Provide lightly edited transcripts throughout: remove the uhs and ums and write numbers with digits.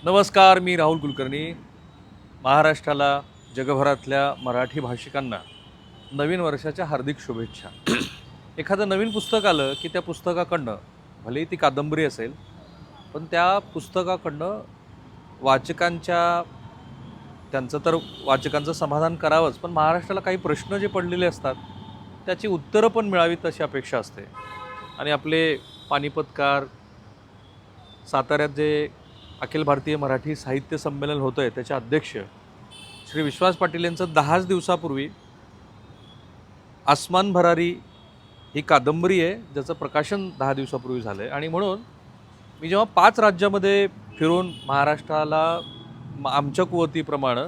नमस्कार, मी राहुल कुलकर्णी. महाराष्ट्राला, जगभरातल्या मराठी भाषिकांना नवीन वर्षाच्या हार्दिक शुभेच्छा. एखादं नवीन पुस्तक आलं की त्या पुस्तकाकडनं, भलेही ती कादंबरी असेल, पण त्या पुस्तकाकडनं वाचकांच्या त्यांचं तर वाचकांचं समाधान करावंच, पण महाराष्ट्राला काही प्रश्न जे पडलेले असतात त्याची उत्तरं पण मिळावीत अशी अपेक्षा असते. आणि आपले पानिपतकार साताऱ्यात जे अखिल भारतीय मराठी साहित्य संमेलन होतं आहे त्याचे अध्यक्ष श्री विश्वास पाटील यांचं 10च दिवसापूर्वी आसमान भरारी ही कादंबरी आहे ज्याचं प्रकाशन 10 दिवसापूर्वी झालं आहे. आणि म्हणून मी जेव्हा 5 राज्यामध्ये फिरून महाराष्ट्राला आमच्या कुवतीप्रमाणे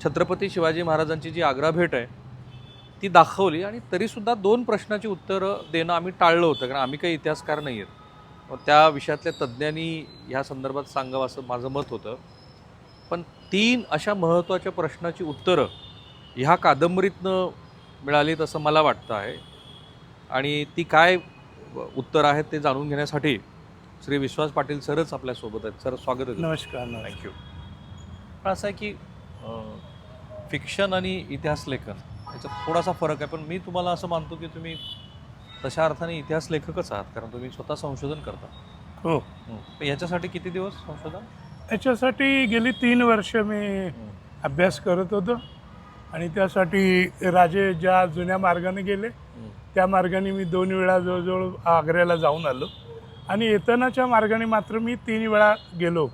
छत्रपती शिवाजी महाराजांची जी आग्रा भेट आहे ती दाखवली, आणि तरीसुद्धा 2 प्रश्नाची उत्तरं देणं आम्ही टाळलं होतं, कारण आम्ही काही इतिहासकार नाही आहेत. त्या विषयातल्या तज्ज्ञांनी ह्या संदर्भात सांगावं असं माझं मत होतं. पण 3 अशा महत्त्वाच्या प्रश्नाची उत्तरं ह्या कादंबरीतनं मिळालीत असं मला वाटतं आहे. आणि ती काय उत्तरं आहेत ते जाणून घेण्यासाठी श्री विश्वास पाटील सरच आपल्यासोबत आहेत. सर, स्वागत आहे. नमस्कार. थँक्यू. पण असं आहे की फिक्शन आणि इतिहास लेखन याच्यात थोडासा फरक आहे, पण मी तुम्हाला असं मानतो की तुम्ही तशा अर्थाने इतिहास लेखकच आहात, कारण तुम्ही स्वतः संशोधन करता. हो, पण याच्यासाठी किती दिवस संशोधन? याच्यासाठी गेली 3 वर्ष मी अभ्यास करत होतो आणि त्यासाठी राजे ज्या जुन्या मार्गाने गेले त्या मार्गाने मी 2 वेळा जवळजवळ आग्र्याला जाऊन आलो, आणि येतानाच्या मार्गाने मात्र मी 3 वेळा गेलो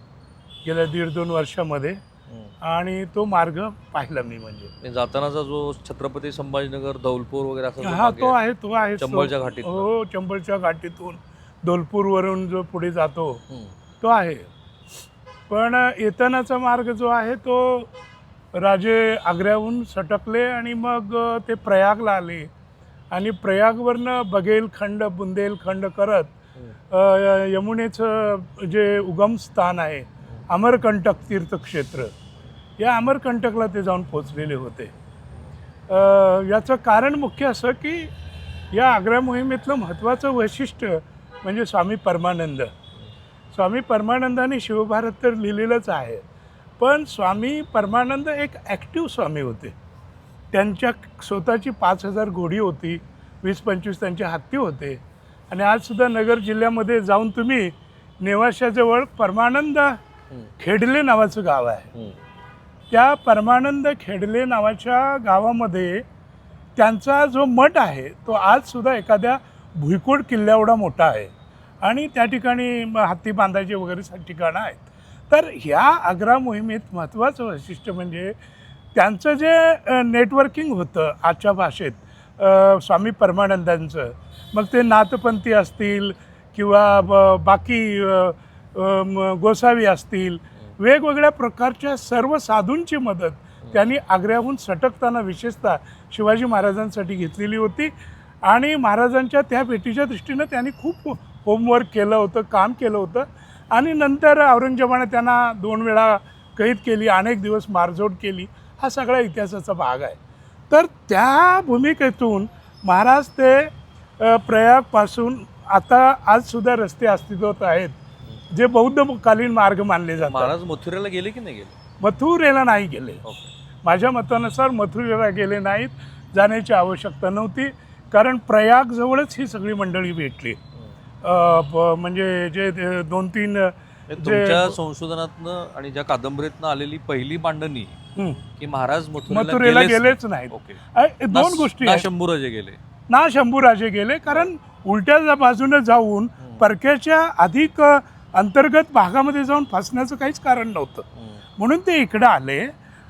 गेल्या 1.5-2 वर्षामध्ये, आणि तो मार्ग पाहिला मी. म्हणजे जातानाचा जो छत्रपती संभाजीनगर, दौलपूर वगैरे असं हा, तो आहे चंबळच्या घाटीत. हो, चंबळच्या घाटीतून दौलपूरवरून जो पुढे जातो तो आहे. पण येतानाचा मार्ग जो आहे तो राजे आग्र्याहून सटकले आणि मग ते प्रयागला आले, आणि प्रयागवरनं बघेलखंड बुंदेलखंड करत यमुनेचं जे उगम स्थान आहे अमरकंटक तीर्थक्षेत्र, या अमरकंटकला ते जाऊन पोचलेले होते. याचं कारण मुख्य असं की या आग्रा मोहिमेतलं महत्त्वाचं वैशिष्ट्य म्हणजे स्वामी परमानंदांनी शिवभारत तर लिहिलेलंच आहे, पण स्वामी परमानंद एक ॲक्टिव्ह स्वामी होते. त्यांच्या स्वतःची 5,000 घोडी होती, 20-25 त्यांचे हत्ती होते. आणि आजसुद्धा नगर जिल्ह्यामध्ये जाऊन तुम्ही नेवाशाजवळ परमानंद खेडले नावाचं गाव आहे, त्या परमानंद खेडले नावाच्या गावामध्ये त्यांचा जो मठ आहे तो आजसुद्धा एखाद्या भुईकोट किल्ल्याएवढा मोठा आहे, आणि त्या ठिकाणी हत्ती बांधायचे वगैरे ठिकाणं आहेत. तर ह्या आग्रा मोहिमेत महत्त्वाचं वैशिष्ट्य म्हणजे त्यांचं जे नेटवर्किंग होतं आजच्या भाषेत स्वामी परमानंदांचं, मग ते नाथपंथी असतील किंवा बाकी गोसावी असतील, वेगवेगळ्या प्रकारच्या सर्व साधूंची मदत त्यांनी आग्र्याहून सटकताना विशेषतः शिवाजी महाराजांसाठी घेतलेली होती. आणि महाराजांच्या त्या भेटीच्या दृष्टीनं त्यांनी खूप होमवर्क केलं होतं, काम केलं होतं. आणि नंतर औरंगजेबाने त्यांना 2 वेळा कैद केली, अनेक दिवस मारझोड केली. हा सगळा इतिहासाचा भाग आहे. तर त्या भूमिकेतून महाराज ते प्रयागपासून आता आजसुद्धा रस्ते अस्तित्वात आहेत जे बौद्धकालीन मार्ग मानले जातात. महाराज मथुरेला गेले की नाही गेले? मथुरेला नाही गेले. माझ्या मतानुसार मथुरेला गेले नाहीत, जाण्याची आवश्यकता नव्हती, कारण प्रयागजवळच ही सगळी मंडळी भेटली. म्हणजे जे 2-3 तुमच्या संशोधनातनं आणि ज्या कादंबरीतनं आलेली पहिली मांडणी की महाराज मथुरेला गेलेच नाहीत. 2 गोष्टी ना शंभूराजे गेले ना शंभूराजे गेले, कारण उलट्या बाजूने जाऊन परक्याच्या अधिक अंतर्गत भागामध्ये जाऊन फसण्याचं काहीच कारण नव्हतं, म्हणून ते इकडं आले.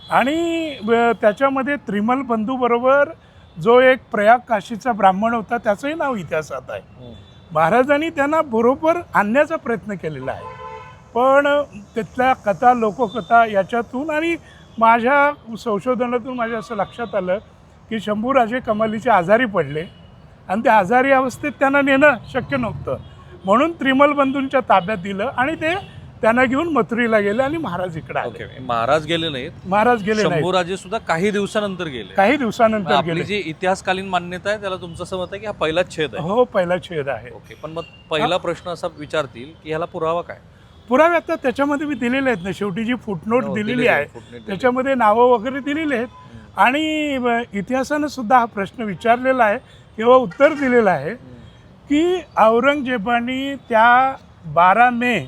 आणि त्याच्यामध्ये त्रिमल बंधूबरोबर जो एक प्रयाग काशीचा ब्राह्मण होता त्याचंही नाव इतिहासात आहे. महाराजांनी त्यांना बरोबर आणण्याचा प्रयत्न केलेला आहे, पण तिथल्या कथा, लोककथा याच्यातून आणि माझ्या संशोधनातून माझ्या असं लक्षात आलं की शंभूराजे कमालीचे आजारी पडले, आणि त्या आजारी अवस्थेत त्यांना नेणं शक्य नव्हतं, म्हणून त्रिमल बंधूंच्या ताब्यात दिलं आणि ते त्यांना घेऊन मथुरेला गेले आणि महाराज इकडे आले. महाराज गेले नाहीत, महाराज गेले नाहीत. शंभूराजे सुद्धा काही दिवसानंतर गेले. काही दिवसानंतर गेले. जी इतिहासकालीन मान्यता आहे त्याला तुमचं असं मत आहे की हा पहिलाच छेद आहे? हो, पहिला छेद आहे. पण मग पहिला प्रश्न असा विचारतील की ह्याला पुरावा काय? पुरावे आता त्याच्यामध्ये मी दिलेले आहेत ना, शेवटी जी फुटनोट दिलेली आहे त्याच्यामध्ये नावं वगैरे दिलेली आहेत आणि इतिहासानं सुद्धा हा प्रश्न विचारलेला आहे किंवा उत्तर दिलेलं आहे की औरंगजेबाने त्या 12 मे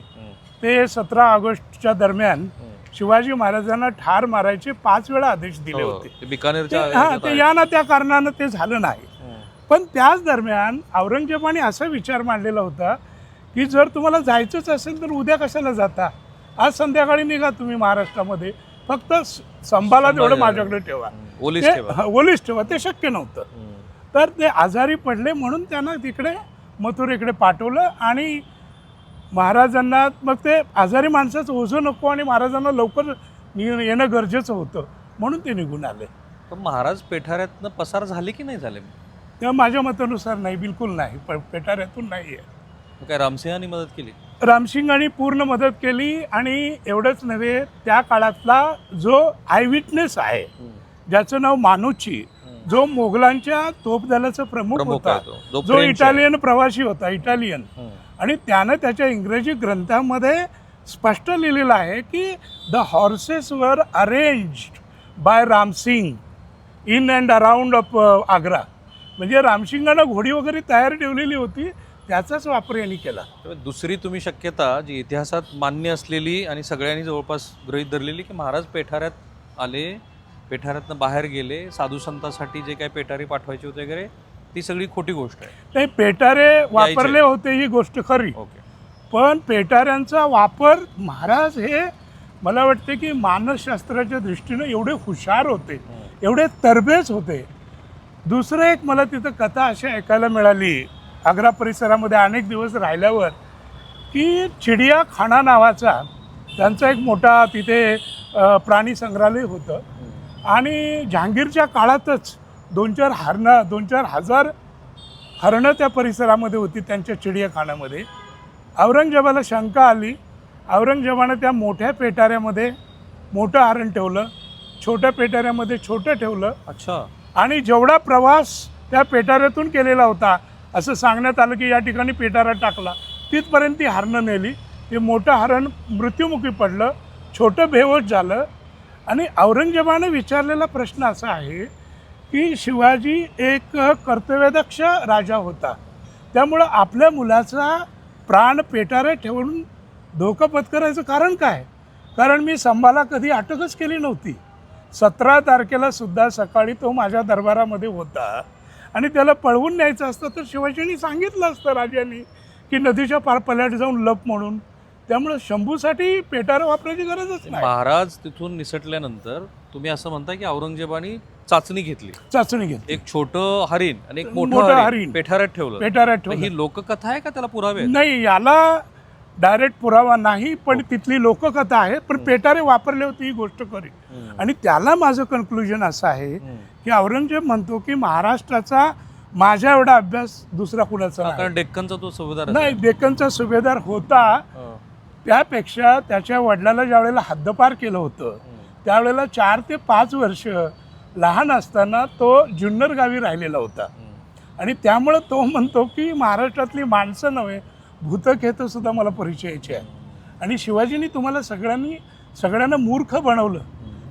ते 17 ऑगस्टच्या दरम्यान शिवाजी महाराजांना ठार मारायचे 5 वेळा आदेश दिले होते. हां, ते या ना त्या कारणानं ते झालं नाही. पण त्याच दरम्यान औरंगजेबाने असा विचार मांडलेला होता की जर तुम्हाला जायचंच असेल तर उद्या कशाला जाता, आज संध्याकाळी निघा तुम्ही महाराष्ट्रामध्ये, फक्त संभाला तेवढं माझ्याकडे ठेवा, ओलीस ठेवा. ते शक्य नव्हतं. तर ते आजारी पडले म्हणून त्यांना तिकडे मथुरेकडे पाठवलं आणि महाराजांना मग ते आजारी माणसाचं ओझं नको आणि महाराजांना लवकर येणं गरजेचं होतं म्हणून ते निघून आले. तर महाराज पेठाऱ्यातनं पसार झाले की नाही झाले? तेव्हा माझ्या मतानुसार नाही, बिलकुल नाही. पेठाऱ्यातून नाही आहे. काय रामसिंहांनी मदत केली? रामसिंगांनी पूर्ण मदत केली आणि एवढंच नव्हे, त्या काळातला जो आयविटनेस आहे ज्याचं नाव मानुची, जो मोगलांच्या तोपदलाचा प्रमुख होता, जो इटालियन प्रवासी होता, इटालियन, आणि त्यानं त्याच्या इंग्रजी ग्रंथामध्ये स्पष्ट लिहिलेलं आहे की the horses were arranged by Ramsingh in and around of Agra. म्हणजे रामसिंगानं घोडी वगैरे तयार ठेवलेली होती, त्याचाच वापर यांनी केला. दुसरी तुम्ही शक्यता जी इतिहासात मान्य असलेली आणि सगळ्यांनी जवळपास गृहीत धरलेली की महाराज पेठाऱ्यात आले, पेठाऱ्यातनं बाहेर गेले, साधू संतांसाठी जे काही पेठारे पाठवायचे होते वगैरे, ती सगळी खोटी गोष्ट आहे. नाही, पेठारे वापरले होते ही गोष्ट खरी. पण पेठाऱ्यांचा वापर महाराज हे मला वाटते की मानसशास्त्राच्या दृष्टीनं एवढे हुशार होते, एवढे तरबेज होते. दुसरं एक मला तिथं कथा अशी ऐकायला मिळाली आग्रा परिसरामध्ये अनेक दिवस राहिल्यावर की चिडियाखाना नावाचा त्यांचा एक मोठा तिथे प्राणी संग्रहालय होतं आणि जहांगीरच्या काळातच 2-4 हजार हरणं त्या परिसरामध्ये होती त्यांच्या चिडियाखान्यामध्ये. औरंगजेबाला शंका आली. औरंगजेबानं त्या मोठ्या पेटाऱ्यामध्ये मोठं हरण ठेवलं, छोट्या पेटाऱ्यामध्ये छोटं ठेवलं. अच्छा. आणि जेवढा प्रवास त्या पेटाऱ्यातून केलेला होता असं सांगण्यात आलं की या ठिकाणी पेटारा टाकला, तिथपर्यंत ती हरणं नेली. ते मोठं हरण मृत्युमुखी पडलं, छोटं बेहोश झालं. आणि औरंगजेबानं विचारलेला प्रश्न असा आहे की शिवाजी एक कर्तव्यदक्ष राजा होता, त्यामुळं आपल्या मुलाचा प्राण पेटाऱ्यात ठेवून धोका पत्करायचं कारण काय? कारण मी संभाला कधी अटकच केली नव्हती. 17 तारखेला सुद्धा सकाळी तो माझ्या दरबारामध्ये होता आणि त्याला पळवून न्यायचं असतं तर शिवाजींनी सांगितलं असतं राजांनी की नदीच्या पार पल्याट जाऊन लप म्हणून. त्यामुळं शंभूसाठी पेटारा वापरायची गरजच नाही. महाराज तिथून निसटल्यानंतर तुम्ही असं म्हणता की औरंगजेबाने चाचणी घेतली, एक छोटं हरिण आणि एक मोठं हरिण पेठाऱ्यात ठेवलं. ही लोककथा आहे का त्याला पुरावे? नाही, याला डायरेक्ट पुरावा नाही, पण तिथली लोककथा आहे. पण पेटारे वापरले होते ही गोष्ट खरी. आणि त्याला माझं कन्क्लुजन असं आहे की औरंगजेब म्हणतो की महाराष्ट्राचा माझ्या एवढा अभ्यास दुसरा कुणाचा नाही. कारण डेक्कनचा तो सुभेदार नाही, डेक्कनचा सुभेदार होता. त्यापेक्षा त्याच्या वडिलाला ज्या वेळेला हद्दपार केलं होतं त्यावेळेला 4 ते 5 वर्ष लहान असताना तो जुन्नर गावी राहिलेला होता. आणि त्यामुळं तो म्हणतो की महाराष्ट्रातली माणसं नव्हे, भूतखेतं सुद्धा मला परिचयाची आहे. आणि शिवाजींनी तुम्हाला सगळ्यांना मूर्ख बनवलं,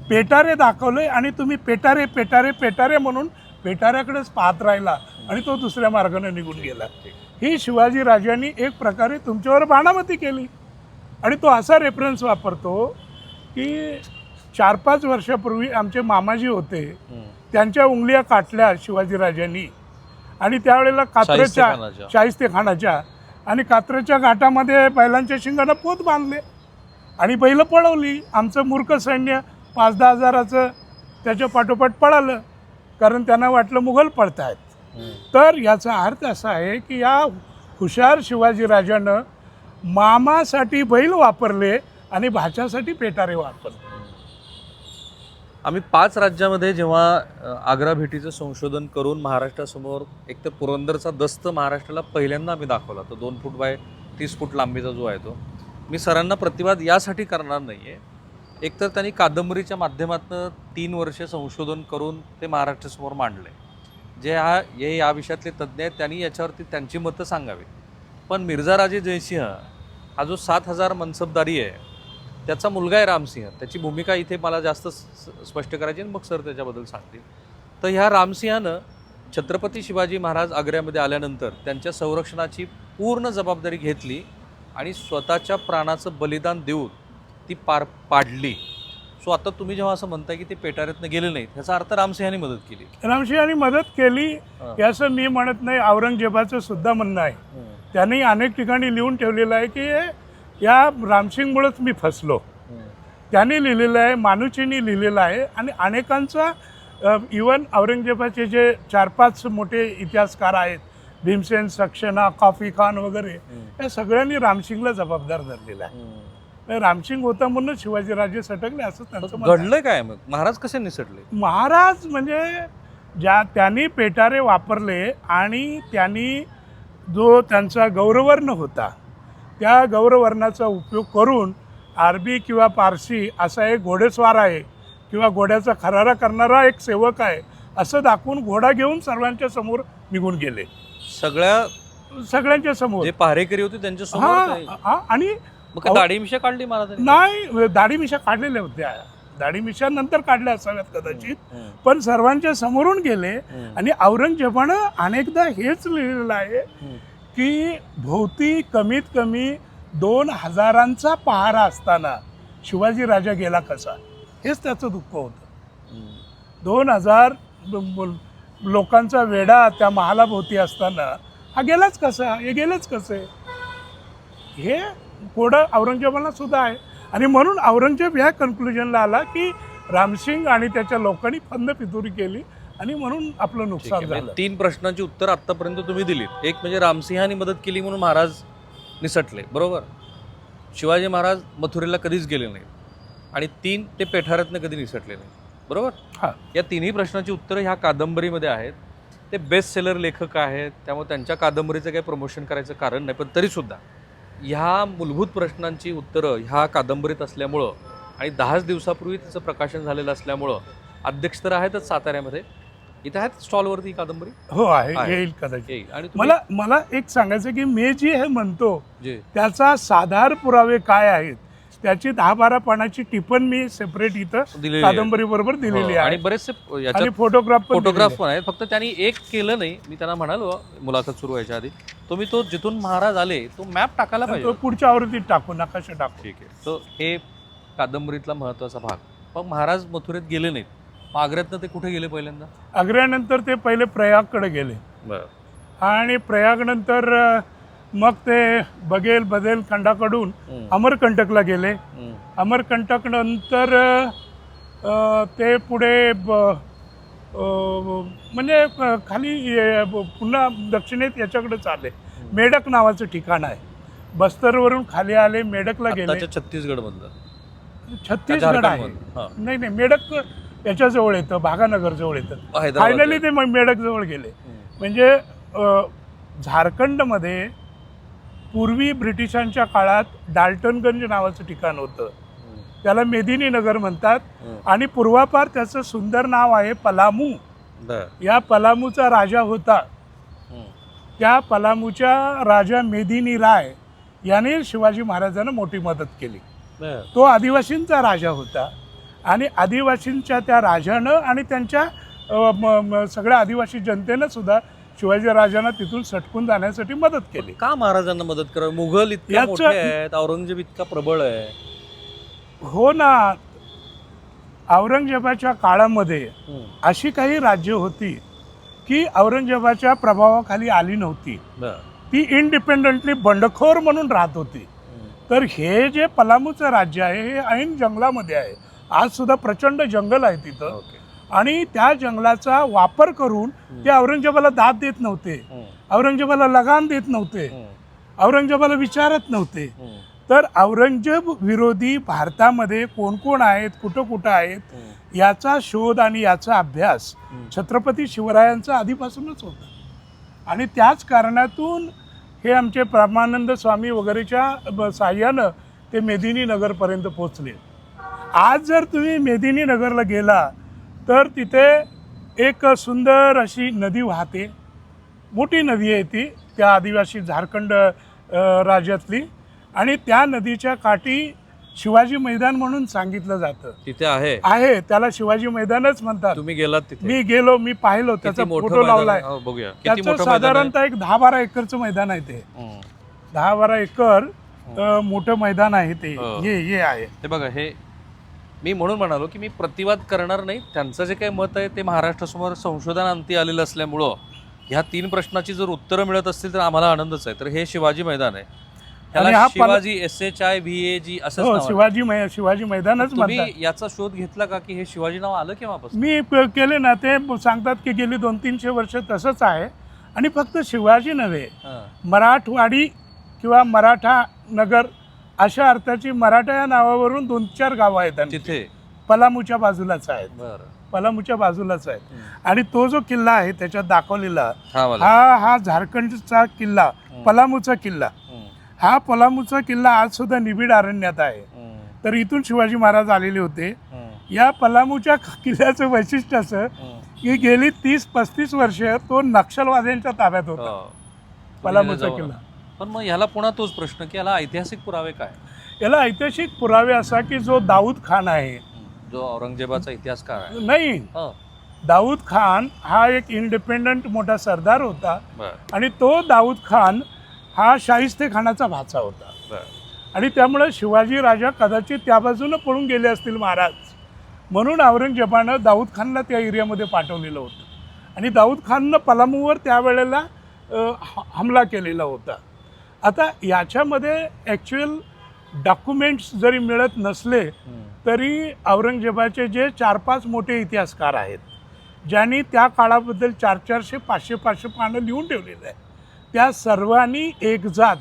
पेटारे दाखवले आणि तुम्ही पेटारे पेटारे पेटारे म्हणून पेटाऱ्याकडेच पाहत राहिला आणि तो दुसऱ्या मार्गाने निघून गेला. ही शिवाजी राजांनी एक प्रकारे तुमच्यावर बाणामती केली. आणि तो असा रेफरन्स वापरतो की 4-5 वर्षापूर्वी आमचे मामाजी होते, त्यांच्या उंगल्या काटल्या शिवाजीराजांनी आणि त्यावेळेला कात्रच्या शाहिस्तेखानाच्या आणि कात्रच्या घाटामध्ये बैलांच्या शिंगाला पोत बांधले आणि बैलं पळवली. आमचं मूर्ख सैन्य 5-10 हजाराचं त्याच्या पाठोपाठ पळालं, कारण त्यांना वाटलं मुघल पळत आहेत. तर याचा अर्थ असा आहे की या हुशार शिवाजीराजानं मामासाठी बैल वापरले आणि भाच्यासाठी पेटारे वापरले. आम्ही 5 राज्यामध्ये जेव्हा आग्रा भेटीचं संशोधन करून महाराष्ट्रासमोर एक तर पुरंदरचा दस्त महाराष्ट्राला पहिल्यांदा आम्ही दाखवला, तो 2 फूट बाय 30 फूट लांबीचा जो आहे तो. मी सरांना प्रतिवाद यासाठी करणार नाही आहे, एकतर त्यांनी कादंबरीच्या माध्यमातून 3 वर्ष संशोधन करून ते महाराष्ट्रासमोर मांडलं आहे. जे या विषयातले तज्ज्ञ आहेत त्यांनी याच्यावरती त्यांची मतं सांगावी. पण मिर्झा राजे जयसिंह हा जो 7,000 मनसबदारी आहे त्याचा मुलगा आहे रामसिंह. त्याची भूमिका इथे मला जास्त स्पष्ट करायची आणि मग सर त्याच्याबद्दल सांगतील. तर ह्या रामसिंहानं छत्रपती शिवाजी महाराज आग्र्यामध्ये आल्यानंतर त्यांच्या संरक्षणाची पूर्ण जबाबदारी घेतली आणि स्वतःच्या प्राणाचं बलिदान देऊन ती पार पाडली. सो आता तुम्ही जेव्हा असं म्हणताय की ते पेटाऱ्यातनं गेले नाहीत, ह्याचा अर्थ रामसिंहाने मदत केली. रामसिंहांनी मदत केली याचं मी म्हणत नाही, औरंगजेबाचं सुद्धा म्हणणं आहे. त्यांनी अनेक ठिकाणी लिहून ठेवलेलं आहे की या रामसिंगमुळेच मी फसलो. त्यांनी लिहिलेलं आहे, मानुचींनी लिहिलेलं आहे आणि अनेकांचा इवन औरंगजेबाचे जे 4-5 मोठे इतिहासकार आहेत, भीमसेन, सक्सेना, कॉफी खान वगैरे, या सगळ्यांनी रामसिंगला जबाबदार धरलेला आहे. रामसिंग होता म्हणून शिवाजीराजे सटकले असं त्यांचं म्हणणं आहे. घडलं काय मग? महाराज कसे निसटले? महाराज म्हणजे त्यांनी पेटारे वापरले आणि त्यांनी जो त्यांचा गौरवर्ण होता त्या गौरवर्णाचा उपयोग करून अरबी किंवा पारसी असा एक घोडेस्वार आहे किंवा घोड्याचा खरारा करणारा एक सेवक आहे असं दाखवून घोडा घेऊन सर्वांच्या समोर निघून गेले. सगळ्यांच्या समोर जे पहारेकरी होते त्यांच्या समोर. आणि मग दाढी मिशा काढली महाराजांनी? नाही, दाढी मिशा काढलेल्या होत्या. दाढी मिशा नंतर काढल्या असाव्यात कदाचित, पण सर्वांच्या समोरून गेले. आणि औरंगजेबानं अनेकदा हेच लिहिलेलं आहे की भोवती कमीत कमी 2,000 पहारा असताना शिवाजी राजा गेला कसा, हेच त्याचं दुःख होतं. 2,000 लोकांचा वेढा त्या महालाभोवती असताना हा गेलाच कसा, हे गेलेच कसे, हे कोडं औरंगजेबाला सुद्धा आहे. आणि म्हणून औरंगजेब ह्या कन्क्लुजनला आला की रामसिंग आणि त्याच्या लोकांनी फंद फितुरी केली आणि म्हणून आपलं नुकसान झालं. 3 प्रश्नांची उत्तर आतापर्यंत तुम्ही दिलीत. एक म्हणजे रामसिंहाने मदत केली म्हणून महाराज निसटले, बरोबर. शिवाजी महाराज मथुरेला कधीच गेले नाहीत आणि 3 ते पेठाऱ्यातनं कधी निसटले नाही, बरोबर. हां, या तिन्ही प्रश्नांची उत्तरं ह्या कादंबरीमध्ये आहेत. ते बेस्ट सेलर लेखक आहेत, त्यामुळे त्यांच्या कादंबरीचं काही प्रमोशन करायचं कारण नाही, पण तरीसुद्धा ह्या मूलभूत प्रश्नांची उत्तरं ह्या कादंबरीत असल्यामुळं आणि 10 दिवसापूर्वी तिचं प्रकाशन झालेलं असल्यामुळं अध्यक्ष तर आहेतच साताऱ्यामध्ये. इथे आहेत स्टॉलवरती ही कादंबरी? हो आहे, येईल कदाचित. येईल. आणि मला एक सांगायचं की मी जे हे म्हणतो जे त्याचा साधार पुरावे काय आहेत त्याची 10-12 पानाची टिप्पण मी सेपरेट इथं दिलेली आहे. कादंबरी बरोबर दिलेली आहे आणि बरेचसे आणि याच्यात फोटोग्राफ पण आहेत. फक्त त्यांनी एक केलं नाही. मी त्यांना म्हणालो मुलाखत सुरू व्हायच्या आधी, तुम्ही तो जिथून महाराज आले तो मॅप टाकायला पाहिजे. पुढच्या आवृत्तीत टाकू, नकाशा टाकू. ठीक आहे. तो हे कादंबरीतला महत्त्वाचा भाग. पण महाराज मथुरेत गेले नाहीत. मग आग्र्यातनं ते कुठे गेले पहिल्यांदा? आग्र्यानंतर ते पहिले प्रयागकडे गेले आणि प्रयागनंतर मग ते बदेल खंडाकडून अमरकंटकला गेले. अमरकंटक नंतर ते पुढे म्हणजे खाली पुन्हा दक्षिणेत याच्याकडे चालले. मेढक नावाचं ठिकाण आहे. बस्तरवरून खाली आले, मेढकला गेले. छत्तीसगड मधलं छत्तीसगड आहे. नाही, मेढक याच्याजवळ येतं, भागानगर जवळ येतं. फायनली ते मेढक जवळ गेले. म्हणजे झारखंडमध्ये पूर्वी ब्रिटिशांच्या काळात डाल्टनगंज नावाचं ठिकाण होतं, त्याला मेदिनी नगर म्हणतात. आणि पूर्वापार त्याचं सुंदर नाव आहे पलामू. या पलामूचा राजा होता. त्या पलामूच्या राजा मेदिनी राय याने शिवाजी महाराजांना मोठी मदत केली. तो आदिवासींचा राजा होता आणि आदिवासींच्या त्या राजानं आणि त्यांच्या सगळ्या आदिवासी जनतेनं सुद्धा शिवाजी राजांना तिथून सटकून जाण्यासाठी मदत केली. का महाराजांना मदत करावी? मुघल इतके मोठे आहेत, औरंगजेब इतका प्रबळ आहे. हो ना, औरंगजेबाच्या काळामध्ये अशी काही राज्य होती की औरंगजेबाच्या प्रभावाखाली आली नव्हती. ती इंडिपेंडंटली बंडखोर म्हणून राहत होती. तर हे जे पलामूचं राज्य आहे हे ऐन जंगलामध्ये आहे. आज सुद्धा प्रचंड जंगल आहे तिथं. आणि त्या जंगलाचा वापर करून ते औरंगजेबाला दाद देत नव्हते, औरंगजेबाला लगाम देत नव्हते, औरंगजेबाला विचारत नव्हते. तर औरंगजेब विरोधी भारतामध्ये कोण कोण आहेत, कुठं कुठं आहेत याचा शोध आणि याचा अभ्यास छत्रपती शिवरायांचा आधीपासूनच होता. आणि त्याच कारणातून हे आमचे परमानंद स्वामी वगैरेच्या साह्यानं ते मेदिनी नगरपर्यंत पोचले. आज जर तुम्ही मेदिनी नगरला गेला तर तिथे एक सुंदर अशी नदी वाहते. मोठी नदी आहे ती, त्या आदिवासी झारखंड राज्यातली. आणि त्या नदीच्या काठी शिवाजी मैदान म्हणून सांगितलं जातं. तिथे आहे त्याला शिवाजी मैदानच म्हणतात. तुम्ही गेलात तिथे? मी गेलो, मी पाहिलो, त्याचा फोटो लावलाय. बघूया किती त्याचं मोठं साधारणतः एक 10-12 एकरचं मैदान आहे ते. 10-12 एकर मोठं मैदान आहे ते. हे आहे ते बघा. हे मी म्हणून म्हणालो की मी प्रतिवाद करणार नाही. त्यांचं जे काही मत आहे ते महाराष्ट्रासमोर संशोधनांती आलेलं असल्यामुळं ह्या 3 प्रश्नाची जर उत्तरं मिळत असतील तर आम्हाला आनंदच आहे. तर हे शिवाजी मैदान आहे. त्याला शिवाजी SHIVAG असं शिवाजी मैदानच म्हणतात. तुम्ही याचा शोध घेतला का की हे शिवाजी नाव आलं केव्हापासून? मी केले ना. ते सांगतात की गेली 200-300 वर्ष तसंच आहे. आणि फक्त शिवाजी नव्हे, मराठवाडी किंवा मराठा नगर अशा अर्थाची मराठा या नावावरून 2-4 गावं आहेत तिथे. पलामूच्या बाजूलाच आहेत. पलामूच्या बाजूलाच आहेत. आणि तो जो किल्ला आहे त्याच्यात दाखवलेला हा झारखंडचा किल्ला, पलामूचा किल्ला. हा पलामूचा किल्ला आज सुद्धा निबिड अरण्यात आहे. तर इथून शिवाजी महाराज आलेले होते. या पलामूच्या किल्ल्याचं वैशिष्ट्य असं की गेली 30-35 वर्ष तो नक्षलवाद्यांच्या ताब्यात होता, पलामूचा किल्ला. पण मग ह्याला पुन्हा तोच प्रश्न की याला ऐतिहासिक पुरावे काय? याला ऐतिहासिक पुरावे असा की जो दाऊद खान आहे, जो औरंगजेबाचा इतिहासकार आहे. नाही, दाऊद खान हा एक इंडिपेंडंट मोठा सरदार होता. आणि तो दाऊद खान हा शाहिस्ते खानाचा भाचा होता. आणि त्यामुळे शिवाजी राजा कदाचित त्या बाजूनं पळून गेले असतील महाराज, म्हणून औरंगजेबानं दाऊद खानला त्या एरियामध्ये पाठवलेलं होतं. आणि दाऊद खाननं पलामूवर त्यावेळेला हमला केलेला होता. आता याच्यामध्ये ॲक्च्युअल डॉक्युमेंट्स जरी मिळत नसले तरी औरंगजेबाचे जे 4-5 मोठे इतिहासकार आहेत ज्यांनी त्या काळाबद्दल 400-400, 500-500 पानं लिहून ठेवलेलं आहे, त्या सर्वांनी एकजात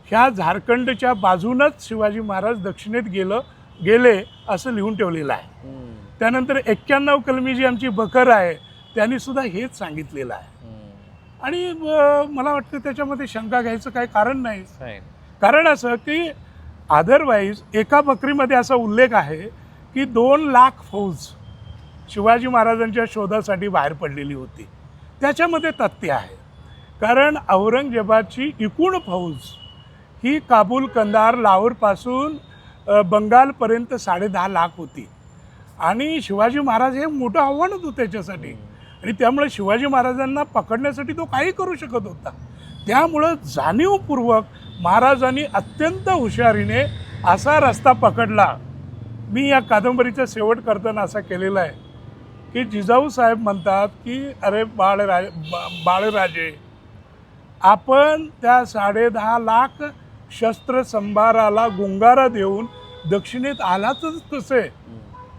ह्या झारखंडच्या बाजूनच शिवाजी महाराज दक्षिणेत गेले असं लिहून ठेवलेलं आहे. त्यानंतर 91 कलमी जी आमची बकर आहे त्यांनी सुद्धा हेच सांगितलेलं आहे. आणि मला वाटतं त्याच्यामध्ये शंका घ्यायचं काही कारण नाही. कारण असं की अदरवाईज एका बकरीमध्ये असा उल्लेख आहे की 2 लाख फौज शिवाजी महाराजांच्या शोधासाठी बाहेर पडलेली होती. त्याच्यामध्ये तथ्य आहे. कारण औरंगजेबाची एकूण फौज ही काबूल, कंदार, लाहोरपासून बंगालपर्यंत 10.5 लाख होती. आणि शिवाजी महाराज हे मोठं आव्हान होतं त्याच्यासाठी. आणि त्यामुळे शिवाजी महाराजांना पकडण्यासाठी तो काही करू शकत होता. त्यामुळं जाणीवपूर्वक महाराजांनी अत्यंत हुशारीने असा रस्ता पकडला. मी या कादंबरीचा शेवट करताना असा केलेला आहे की जिजाऊ साहेब म्हणतात की अरे बाळराजे, आपण त्या 10.5 लाख शस्त्र संभाराला गुंगारा देऊन दक्षिणेत आलातच कसे?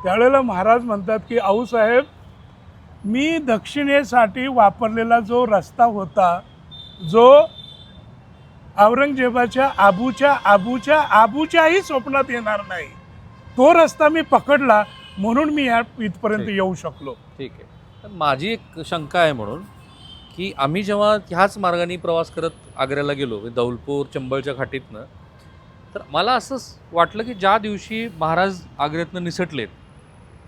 त्यावेळेला महाराज म्हणतात की आऊसाहेब, मी दक्षिणेसाठी वापरलेला जो रस्ता होता, जो औरंगजेबाच्या आबूच्याही स्वप्नात येणार नाही, तो रस्ता मी पकडला म्हणून मी इथपर्यंत येऊ शकलो. ठीक आहे. तर माझी एक शंका आहे म्हणून की आम्ही जेव्हा ह्याच मार्गाने प्रवास करत आग्र्याला गेलो, दौलपूर चंबळच्या घाटीतनं, तर मला असंच वाटलं की ज्या दिवशी महाराज आग्र्यातनं निसटलेत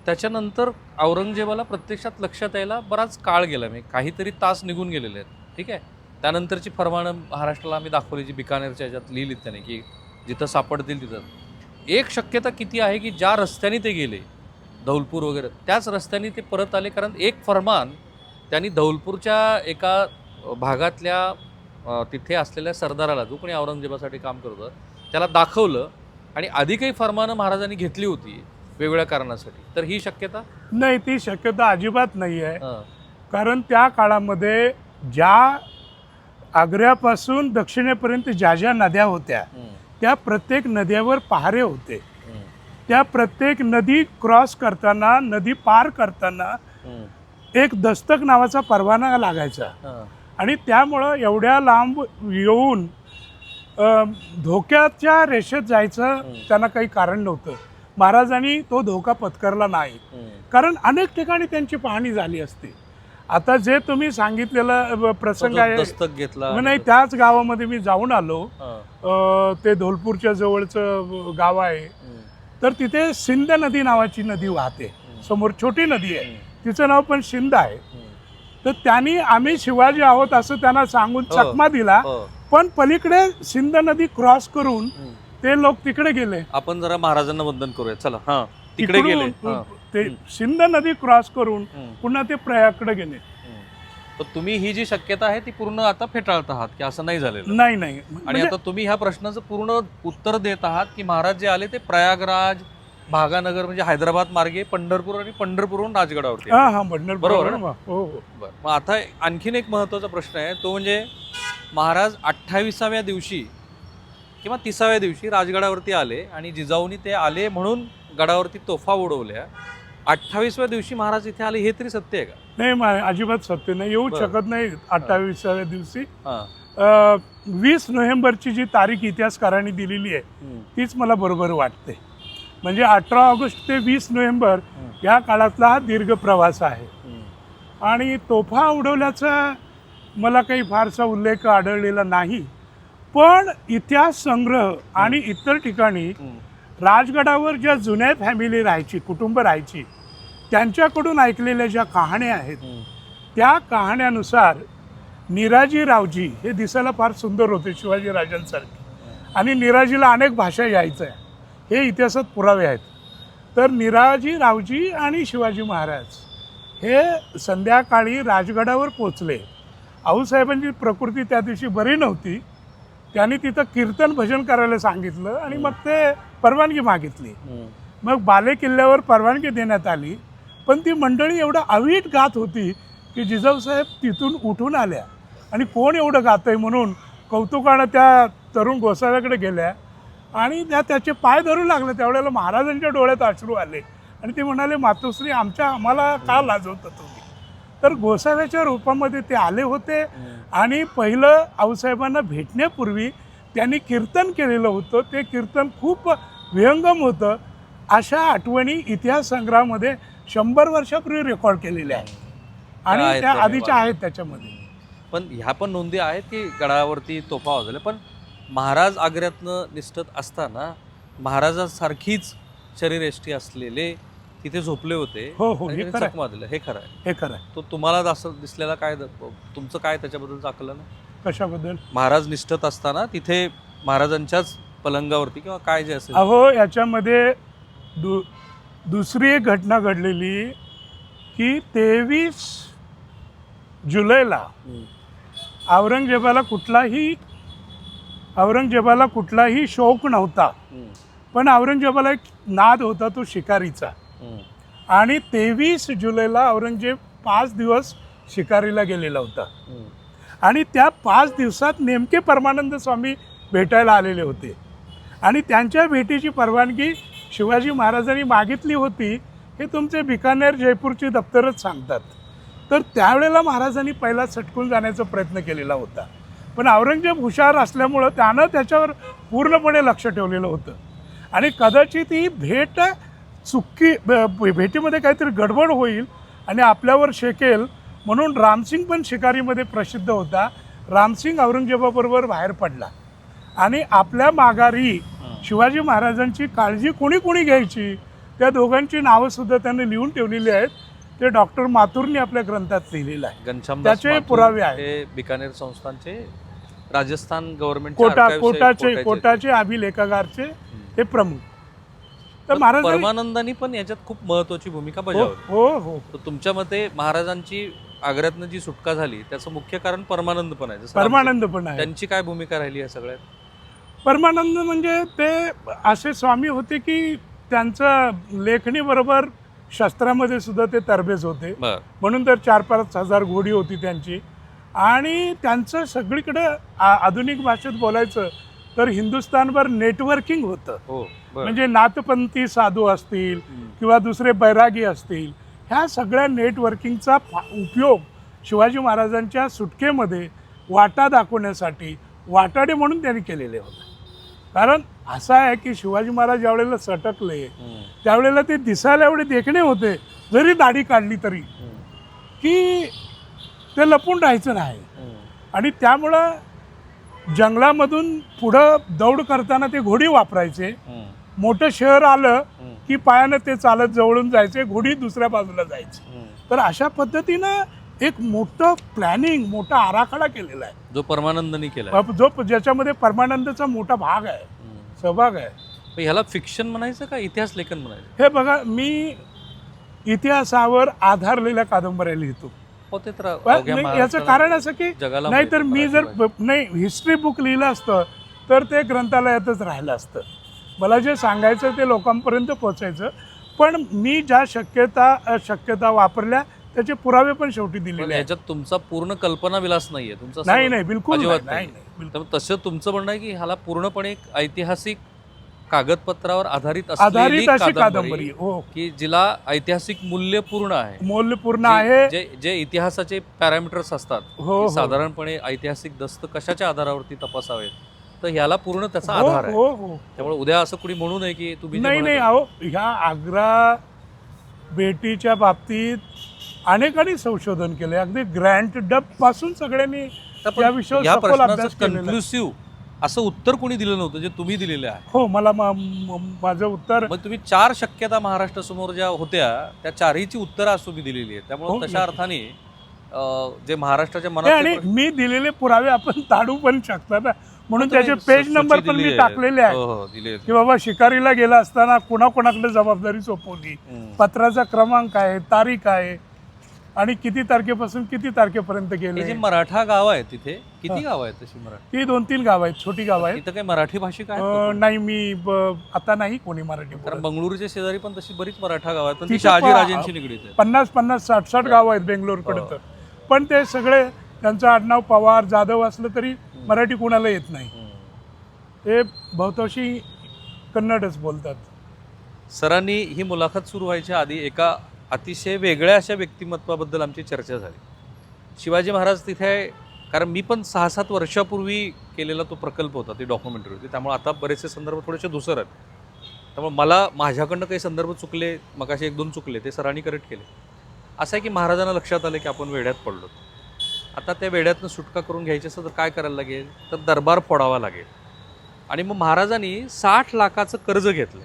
त्याच्यानंतर औरंगजेबाला प्रत्यक्षात लक्षात यायला बराच काळ गेला. मी काहीतरी तास निघून गेलेले आहेत. ठीक आहे. त्यानंतरची फरमानं महाराष्ट्राला आम्ही दाखवली, जी बिकानेरच्या ह्याच्यात लिहिलीत त्याने की जिथं सापडतील तिथं. एक शक्यता किती आहे की ज्या रस्त्याने ते गेले धौलपूर वगैरे, त्याच रस्त्याने ते परत आले. कारण एक फरमान त्यांनी धौलपूरच्या एका भागातल्या तिथे असलेल्या सरदाराला, जो कोणी औरंगजेबासाठी काम करत होता, त्याला दाखवलं. आणि आधी काही फरमानं महाराजांनी घेतली होती वेगवेगळ्या कारणासाठी. तर ही शक्यता नाही, ती शक्यता अजिबात नाही आहे. कारण त्या काळामध्ये ज्या आग्र्यापासून दक्षिणेपर्यंत ज्या नद्या होत्या त्या प्रत्येक नद्यावर पहारे होते. त्या प्रत्येक नदी क्रॉस करताना, नदी पार करताना एक दस्तक नावाचा परवाना लागायचा. आणि त्यामुळं एवढ्या लांब येऊन धोक्याच्या रेषेत जायचं त्यांना काही कारण नव्हतं. महाराजांनी तो धोका पत्करला नाही, कारण अनेक ठिकाणी त्यांची पाहणी झाली असते. आता जे तुम्ही सांगितलेला प्रसंग आहे, दस्तक घेतला नाही, त्याच गावामध्ये मी जाऊन आलो. ते धौलपूरच्या जवळचं गाव आहे. तर तिथे सिंध नदी नावाची नदी वाहते, समोर छोटी नदी आहे, तिचं नाव पण सिंध आहे. तर त्यांनी आम्ही शिवाजी आहोत असं त्यांना सांगून चकमा दिला, पण पलीकडे सिंध नदी क्रॉस करून ते लोक तिकडे गेले. आपण जरा महाराजांना वंदन करूया चला. हा तिकडे गेले. तिकडून ते सिंध नदी क्रॉस करून पुन्हा ते प्रयागकडे गेले. तर तुम्ही ही जी शक्यता आहे ती पूर्ण आता फेटाळत आहात की असं नाही झालेलं? नाही आणि म्हणजे आता तुम्ही ह्या प्रश्नाचं पूर्ण उत्तर देत आहात की महाराज जे आले ते प्रयागराज, भागानगर म्हणजे हैदराबाद मार्गे पंढरपूर आणि पंढरपूरहून राजगडावरती आले. हा पंढरपूर बरोबर ना? हो. बरं, मग आता आणखीन एक महत्त्वाचा प्रश्न आहे, तो म्हणजे महाराज 28व्या दिवशी किंवा 30व्या दिवशी राजगडावरती आले आणि जिजाऊनी ते आले म्हणून गडावरती तोफा उडवल्या. 28व्या दिवशी महाराज इथे आले हे तरी सत्य आहे का? नाही, अजिबात सत्य नाही. येऊ शकत नाही 28व्या दिवशी. हां. 20 नोव्हेंबरची जी तारीख इतिहासकारांनी दिलेली आहे तीच मला बरोबर वाटते. म्हणजे 18 ऑगस्ट ते 20 नोव्हेंबर या काळातला हा दीर्घ प्रवास आहे. आणि तोफा उडवल्याचा मला काही फारसा उल्लेख आढळलेला नाही. पण इतिहास संग्रह आणि इतर ठिकाणी राजगडावर ज्या जुन्या फॅमिली राहायची, कुटुंब राहायची, त्यांच्याकडून ऐकलेल्या ज्या कहाण्या आहेत त्या कहाण्यानुसार निराजी रावजी हे दिसायला फार सुंदर होते शिवाजी राजांसारखे, आणि निराजीला अनेक भाषा यायच्या, हे इतिहासात पुरावे आहेत. तर निराजी रावजी आणि शिवाजी महाराज हे संध्याकाळी राजगडावर पोचले. आऊसाहेबांची प्रकृती त्या दिवशी बरी नव्हती. त्यांनी तिथं कीर्तन भजन करायला सांगितलं आणि मग ते परवानगी मागितली. मग बाले किल्ल्यावर परवानगी देण्यात आली. पण ती मंडळी एवढं अवीट गात होती की जिजाऊसाहेब तिथून उठून आल्या आणि कोण एवढं गात आहे म्हणून कौतुकानं त्या तरुण गोसाव्याकडे गेल्या आणि त्याचे पाय धरू लागले. त्यावेळेला महाराजांच्या डोळ्यात अश्रू आले आणि ते म्हणाले, मातोश्री आम्हाला का लाजवता तुम्ही? तर गोसाव्याच्या रूपामध्ये ते आले होते आणि पहिलं आऊसाहेबांना भेटण्यापूर्वी त्यांनी कीर्तन केलेलं होतं. ते कीर्तन खूप विहंगम होतं. अशा आठवणी इतिहास संग्रहामध्ये 100 वर्षापूर्वी रेकॉर्ड केलेल्या आहेत आणि त्या आधीच्या आहेत त्याच्यामध्ये. पण ह्या पण नोंदी आहेत की गडावरती तोफा वाजवल्या. पण महाराज आग्र्यातनं निष्ठत असताना महाराजांसारखीच शरीरयष्टी असलेले तिथे झोपले होते. हो, आणि त्यांनी चकमा दिल्या. हे खरं आहे? हे खरं आहे. तो तुम्हाला असं दिसलेला काय, तुमचं काय त्याच्याबद्दलचं आकलन आहे? कशाबद्दल? महाराज निष्ठत असताना तिथे महाराजांच्याच पलंगावरती किंवा काय जे असेल. अहो, याच्यामध्ये दुसरी एक घटना घडलेली की 23 जुलैला औरंगजेबाला कुठलाही शौक नव्हता. पण औरंगजेबाला एक नाद होता, तो शिकारीचा. आणि 23 जुलैला औरंगजेब 5 दिवस शिकारीला गेलेला होता. आणि त्या 5 दिवसात नेमके परमानंद स्वामी भेटायला आलेले होते आणि त्यांच्या भेटीची परवानगी शिवाजी महाराजांनी मागितली होती. हे तुमचे बिकानेर, जयपूरची दप्तरच सांगतात. तर त्यावेळेला महाराजांनी पहिला सटकून जाण्याचा प्रयत्न केलेला होता. पण औरंगजेब हुशार असल्यामुळं त्यानं त्याच्यावर पूर्णपणे लक्ष ठेवलेलं होतं आणि कदाचित ही भेट भेटीमध्ये काहीतरी गडबड होईल आणि आपल्यावर शेकेल म्हणून रामसिंग पण शिकारीमध्ये प्रसिद्ध होता. रामसिंग औरंगजेबाबरोबर बाहेर पडला आणि आपल्या माघारी शिवाजी महाराजांची काळजी कोणी घ्यायची त्या दोघांची नावंसुद्धा त्यांनी लिहून ठेवलेली आहेत. ते डॉक्टर माथुरनी आपल्या ग्रंथात लिहिलेलं आहे. त्याचे पुरावे आहेत. बिकानेर संस्थानचे, राजस्थान गव्हर्नमेंट कोटाचे अभिलेखागारचे हे प्रमुख. तर महाराज परमानंदांनी पण याच्यात खूप महत्वाची भूमिका बजावली. हो. तर तुमच्या मते महाराजांची आग्र्यातनं जी सुटका झाली त्याचं मुख्य कारण परमानंद पण आहे. परमानंद पण आहे. त्यांची काय भूमिका राहिली या सगळ्यात? परमानंद म्हणजे ते असे स्वामी होते की त्यांचं लेखणीबरोबर शस्त्रामध्ये सुद्धा ते तरबेज होते. म्हणून तर 4-5 हजार घोडी होती त्यांची. आणि त्यांचं सगळीकडं आधुनिक भाषेत बोलायचं तर हिंदुस्थानभर नेटवर्किंग होतं. म्हणजे नाथपंथी साधू असतील किंवा दुसरे बैरागी असतील, ह्या सगळ्या नेटवर्किंगचा उपयोग शिवाजी महाराजांच्या सुटकेमध्ये वाटा दाखवण्यासाठी वाटाडे म्हणून त्यांनी केलेले होते. कारण असं आहे की शिवाजी महाराज ज्यावेळेला सटकले त्यावेळेला ते दिसायला एवढे देखणे होते, जरी दाढी काढली तरी, की ते लपून राहायचं नाही. आणि त्यामुळं जंगलामधून पुढं दौड करताना ते घोडी वापरायचे. मोठं शहर आलं की पायानं ते चालत जवळून जायचे, घोडी दुसऱ्या बाजूला जायची. तर अशा पद्धतीनं एक मोठं प्लॅनिंग, मोठा आराखडा केलेला आहे. जो परमानंदनी केला. ज्याच्यामध्ये परमानंदचा मोठा भाग आहे, सहभाग आहे. ह्याला फिक्शन म्हणायचं का इतिहास लेखन म्हणायचं? हे बघा, मी इतिहासावर आधारलेल्या कादंबऱ्या लिहितो. ते तर याचं कारण असं की नाहीतर मी जर नाही हिस्ट्री बुक लिहिलं असतं तर ते ग्रंथालयातच राहिलं असतं. मला जे सांगायचं ते लोकांपर्यंत पोहोचायचं. पण मी ज्या शक्यता वापरल्या त्याचे पुरावे पण शेवटी दिलेले. याच्यात तुमचा पूर्ण कल्पना विलास नाहीये तुमचा? नाही बिलकुल नाही. तसं तुमचं म्हणणं आहे की ह्याला पूर्णपणे एक ऐतिहासिक कागदपत्रावर आधारित अशी कादंबरी की जिला ऐतिहासिक मूल्यपूर्ण आहे. जे इतिहासाचे पॅरामीटर्स असतात साधारणपणे ऐतिहासिक दस्त कशाच्या आधारावरती तपासावेत, तर ह्याला पूर्ण त्याचा आधार आहे. त्यामुळे उद्या असं कुणी म्हणू नये की तुम्ही नाही अहो, ह्या आग्रा भेटीच्या बाबतीत अनेकांनी संशोधन केले. अगदी ग्रँट डब पासून सगळ्यांनी या विषयावर अभ्यास कन्क्लुसिव्ह असं उत्तर कोणी दिलं नव्हतं जे तुम्ही दिलेलं आहे. हो, मला माझं उत्तर, मग तुम्ही 4 शक्यता महाराष्ट्रासमोर ज्या होत्या त्या 4हीची उत्तरं आज तुम्ही दिलेली आहेत. त्यामुळे तशा अर्थाने जे महाराष्ट्राच्या मनात मी दिलेले पुरावे आपण ताडू पण शकता ना, म्हणून त्याचे पेज नंबर पण मी टाकलेले आहेत की बाबा शिकारीला गेला असताना कोणाकोणाकडे जबाबदारी सोपवली, पत्राचा क्रमांक आहे, तारीख आहे आणि किती तारखेपासून किती तारखेपर्यंत गेले. जे मराठा गाव आहे तिथे किती गाव आहेत तशी मराठी? ती 2-3 गाव आहेत, छोटी गाव आहेत. तिथं काही मराठी भाषिक आहेत? नाही, मी आता नाही कोणी मराठी. कारण बंगळुरूच्या शेजारी पण तशी बरीच मराठा गाव आहेत, पण ती शहाजीराजेंची निगडीत आहे. 50-50, 60 गाव आहेत बेंगलोरकडे. तर पण ते सगळे त्यांचं आडनाव पवार जाधव असलं तरी मराठी कोणाला येत नाही. ते बहुतांशी कन्नडच बोलतात. सरांनी ही मुलाखत सुरू व्हायच्या आधी एका अतिशय वेगळ्या अशा व्यक्तिमत्वाबद्दल आमची चर्चा झाली. शिवाजी महाराज तिथे आहे, कारण मी पण 6-7 वर्षापूर्वी केलेला तो प्रकल्प होता, ती डॉक्युमेंटरी होती. त्यामुळे आता बरेचसे संदर्भ थोडेसे दुसरे आहेत. त्यामुळे मला माझ्याकडनं काही संदर्भ चुकले, मगाशी 1-2 चुकले, ते सरांनी करेक्ट केले. असं आहे की महाराजांना लक्षात आलं की आपण वेड्यात पडलो. आता त्या वेड्यातनं सुटका करून घ्यायची असेल तर काय करायला लागेल, तर दरबार फोडावा लागेल. आणि मग महाराजांनी 60 लाखाचं कर्ज घेतलं,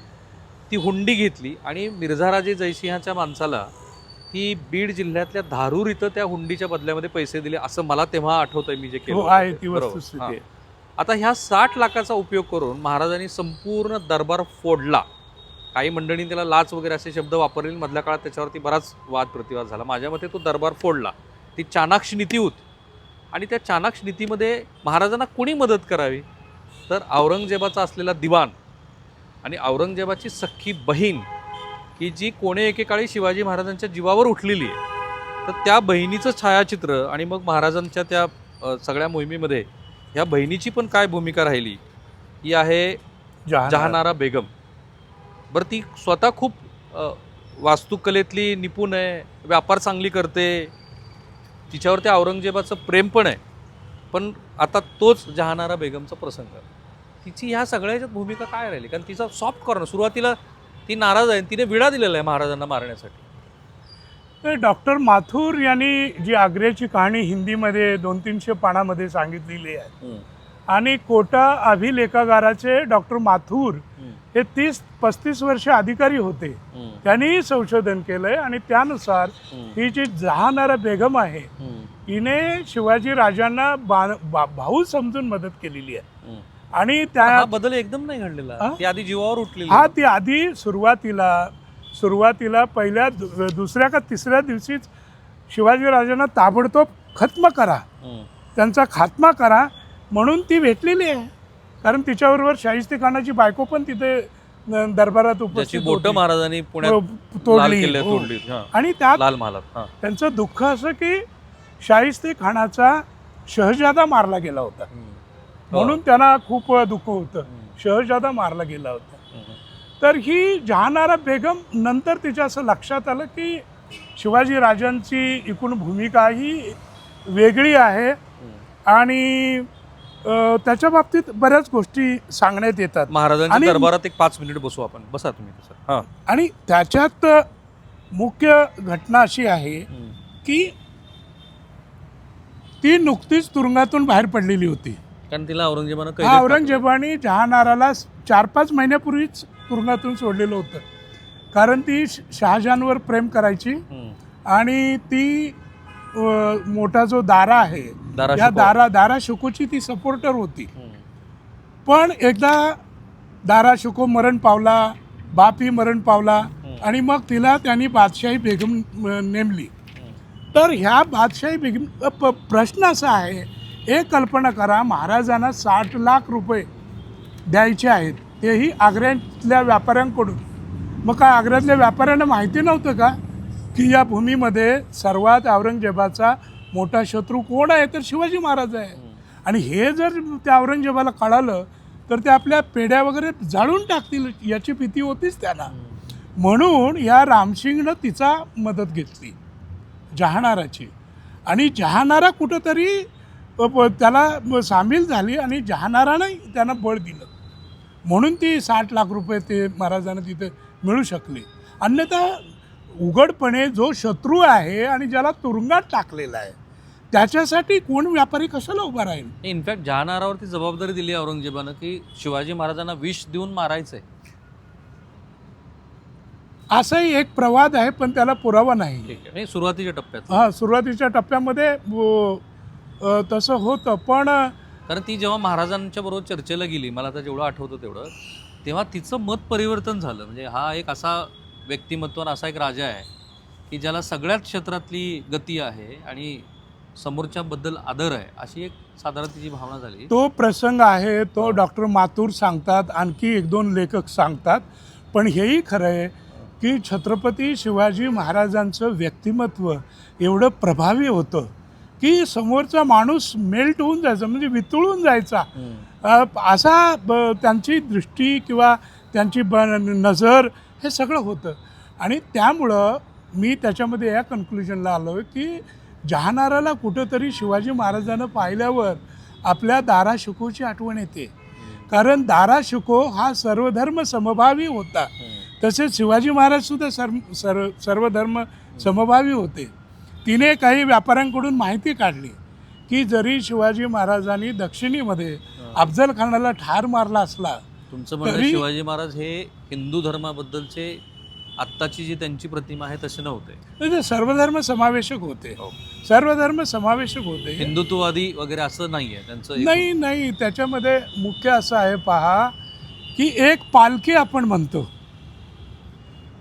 ती हुंडी घेतली आणि मिर्झाराजे जयसिंहाच्या माणसाला ती बीड जिल्ह्यातल्या धारूर इथं त्या हुंडीच्या बदल्यामध्ये पैसे दिले, असं मला तेव्हा आठवतंय मी जे केलं. आता ह्या 60 लाखाचा उपयोग करून महाराजांनी संपूर्ण दरबार फोडला. काही मंडळींनी त्याला लाच वगैरे असे शब्द वापरले. मधल्या काळात त्याच्यावरती बराच वाद प्रतिवाद झाला. माझ्या मते तो दरबार फोडला. ती चाणाक्ष नीती होती आणि त्या चाणाक्ष नीतीमध्ये महाराजांना कोणी मदत करावी, तर औरंगजेबाचा असलेला दिवाण आणि औरंगजेबाची सख्खी बहीण की जी कोणे एकेकाळी शिवाजी महाराजांच्या जीवावर उठलेली आहे, तर त्या बहिणीचं छायाचित्र आणि मग महाराजांच्या त्या सगळ्या मोहिमेमध्ये ह्या बहिणीची पण काय भूमिका राहिली ही आहे जहानारा बेगम. बरं, ती स्वतः खूप वास्तुकलेतली निपुण आहे, व्यापार चांगली करते, तिच्यावर त्या औरंगजेबाचं प्रेम पण आहे. पण आता तोच जहानारा बेगमचा प्रसंग, तिची ह्या सगळ्याच्यात भूमिका काय राहिली? कारण तिचा सॉफ्ट कॉर्नर, सुरुवातीला ती नाराज आहे, तिने विडा दिलेला आहे महाराजांना मारण्यासाठी. डॉक्टर माथुर यांनी जी आग्र्याची कहाणी हिंदीमध्ये 200-300 पानामध्ये सांगितलेली आहे आणि कोटा अभिलेखागाराचे डॉक्टर माथुर हे 30-35 वर्ष अधिकारी होते. त्यांनी संशोधन केलंय आणि त्यानुसार ही जी जहानारा बेगम आहे हिने शिवाजी राजांना भाऊ समजून मदत केलेली आहे. आणि त्या बदल एकदम नाही घडलेला, ती आधी जीवावर उठलेली. ती आधी सुरुवातीला पहिल्या 2ऱ्या का 3ऱ्या दिवशीच शिवाजी राजांना ताबडतोब खत्म करा, त्यांचा खात्मा करा म्हणून ती भेटलेली आहे. कारण तिच्याबरोबर शाहिस्तेखानाची बायको पण तिथे दरबारात उपस्थित होती. महाराजांनी पुण्यात तोडली आणि त्यात लाल महालात त्यांचं दुःख असं की शाहिस्तेखानाचा शहजादा मारला गेला होता, म्हणून त्यांना खूप दुःख होतं. शहजादा मारला गेला होता. तर ही जहानारा बेगम नंतर तिच्या असं लक्षात आलं की शिवाजी राजांची एकूण भूमिका ही वेगळी आहे आणि त्याच्या बाबतीत बऱ्याच गोष्टी सांगण्यात येतात. महाराजांच्या दरबारात एक 5 मिनिट बसू आपण. बसा तुम्ही. आणि त्याच्यात मुख्य घटना अशी आहे की ती नुकतीच तुरुंगातून बाहेर पडलेली होती. कारण तिला औरंगजेबाने जहानाराला 4-5 महिन्यापूर्वीच तुरुंगातून सोडलेलं होतं. कारण ती शहाजहानवर प्रेम करायची आणि ती मोठा जो दारा आहे, दारा या शिकोह. दारा शिकोची ती सपोर्टर होती. पण एकदा दारा शिकोह मरण पावला, बापही मरण पावला आणि मग तिला त्यांनी बादशाही बेगम नेमली. तर ह्या बादशाही बेगम प्रश्न असा आहे, एक कल्पना करा, महाराजांना 60 लाख रुपये द्यायचे आहेत, तेही आग्र्यातल्या व्यापाऱ्यांकडून. मग काय आग्र्यातल्या व्यापाऱ्यांना माहिती नव्हतं का की या भूमीमध्ये सर्वात औरंगजेबाचा मोठा शत्रू कोण आहे, तर शिवाजी महाराज आहे. आणि हे जर त्या औरंगजेबाला कळालं तर ते आपल्या पेढ्या वगैरे जाळून टाकतील, याची भीती होतीच त्यांना. म्हणून या रामसिंगनं तिचा मदत घेतली, जहानाराची. आणि जहानारा कुठंतरी त्याला सामील झाली आणि जहानारानं त्यांना बळ दिलं, म्हणून ती 60 लाख रुपये ते महाराजांना तिथे मिळू शकले. अन्यथा उघडपणे जो शत्रू आहे आणि ज्याला तुरुंगात टाकलेला आहे, त्याच्यासाठी कोण व्यापारी कशाला उभा राहील? इनफॅक्ट जहानारावरती जबाबदारी दिली औरंगजेबानं की शिवाजी महाराजांना विष देऊन मारायचंय. असाही एक प्रवाद आहे, पण त्याला पुरावा नाही. ठीक आहे, सुरुवातीच्या टप्प्यात. हां, सुरुवातीच्या टप्प्यामध्ये तसं होतं. पण कारण ती जेव्हा महाराजांच्या बरोबर चर्चेला गेली, मला आता जेवढं आठवतं तेवढं, तेव्हा तिचं मत परिवर्तन झालं. म्हणजे हा एक असा व्यक्तिमत्व, असा एक राजा आहे की ज्याला सगळ्याच क्षेत्रातली गती आहे आणि समोरच्याबद्दल आदर आहे, अशी एक साधारण तिची भावना झाली. तो प्रसंग आहे, तो डॉक्टर माथुर सांगतात, आणखी 1-2 लेखक सांगतात. पण हेही खरं आहे की छत्रपती शिवाजी महाराजांचं व्यक्तिमत्व एवढं प्रभावी होतं की समोरचा माणूस मेल्ट होऊन जायचा, म्हणजे वितळून जायचा. असा त्यांची दृष्टी किंवा त्यांची नजर हे सगळं होतं. आणि त्यामुळं मी त्याच्यामध्ये या कन्क्लुजनला आलो आहे की जहानाराला कुठंतरी शिवाजी महाराजांना पाहिल्यावर आपल्या दारा शिकोहची आठवण येते. कारण दारा शिकोह हा सर्वधर्म समभावी होता. तसेच शिवाजी महाराजसुद्धा सर्वधर्म समभावी होते. तिने काही व्यापाऱ्यांकडून माहिती काढली की जरी शिवाजी महाराजांनी दक्षिणेमध्ये अफजल खानाला ठार मारला असला, तुमचं म्हणणं शिवाजी महाराज हे हिंदू धर्माबद्दलचे आत्ताची जी त्यांची प्रतिमा आहे तसे नव्हते, ते सर्वधर्म समावेशक होते. सर्वधर्म समावेशक होते, हिंदुत्ववादी वगैरे असं नाही आहे त्यांचं. नाही, त्याच्यामध्ये मुख्य असं आहे, पहा की एक पालखी आपण म्हणतो,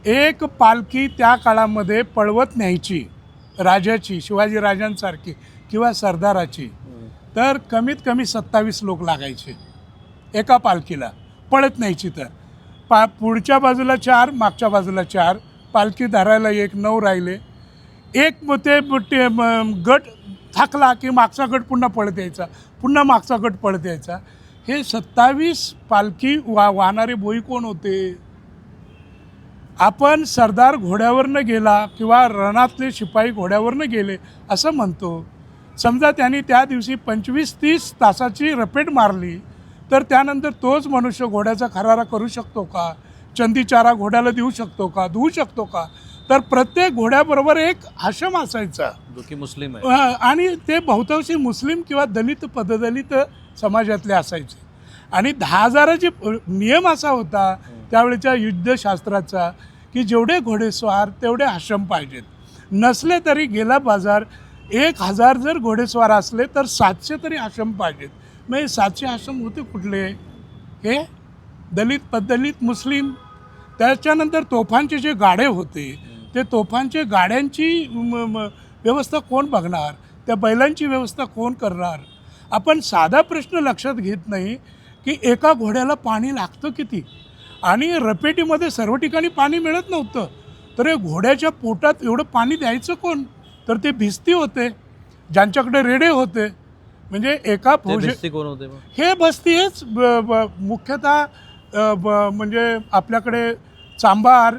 एक पालखी त्या काळामध्ये पळवत न्यायची राजाची, शिवाजी राजांसारखी किंवा सरदाराची, तर कमीत कमी 27 लोक लागायचे एका पालखीला पळत न्यायची. तर पुढच्या बाजूला 4, मागच्या बाजूला 4, पालखी धरायला 1, 9 राहिले. एक ते गट थाकला की मागचा गट पुन्हा पळत यायचा, पुन्हा मागचा गट पळत यायचा. हे 27 पालखी वाहणारे बोई कोण होते? आपण सरदार घोड्यावरनं गेला किंवा रणातले शिपाई घोड्यावरनं गेले असं म्हणतो. समजा त्यांनी त्या दिवशी 25-30 तासाची रपेट मारली, तर त्यानंतर तोच मनुष्य घोड्याचा खरारा करू शकतो का? चंदीचारा घोड्याला देऊ शकतो का? धुवू शकतो का? तर प्रत्येक घोड्याबरोबर एक हाशम असायचा, जो की मुस्लिम आहे, आणि ते बहुतांशी मुस्लिम किंवा दलित पददलित समाजातले असायचे. आणि 10,000चे नियम असा होता त्यावेळेच्या युद्धशास्त्राचा की जेवढे घोडेस्वार तेवढे हाशम पाहिजेत. नसले तरी गेला बाजार, 1,000 जर घोडेस्वार असले तर 700 तरी हाशम पाहिजेत. मग हे 700 हाशम होते कुठले? हे दलित पददलित मुस्लिम. त्याच्यानंतर तोफांचे जे गाडे होते, ते तोफांचे गाड्यांची व्यवस्था कोण बघणार? त्या बैलांची व्यवस्था कोण करणार? आपण साधा प्रश्न लक्षात घेत नाही की एका घोड्याला पाणी लागतं किती, आणि रपेटीमध्ये सर्व ठिकाणी पाणी मिळत नव्हतं, तर घोड्याच्या पोटात एवढं पाणी द्यायचं कोण? तर ते भिस्ती होते, ज्यांच्याकडे रेडे होते. म्हणजे एका भिस्ती कोण होते? हे बस्ती हेच मुख्यतः म्हणजे आपल्याकडे चांभार,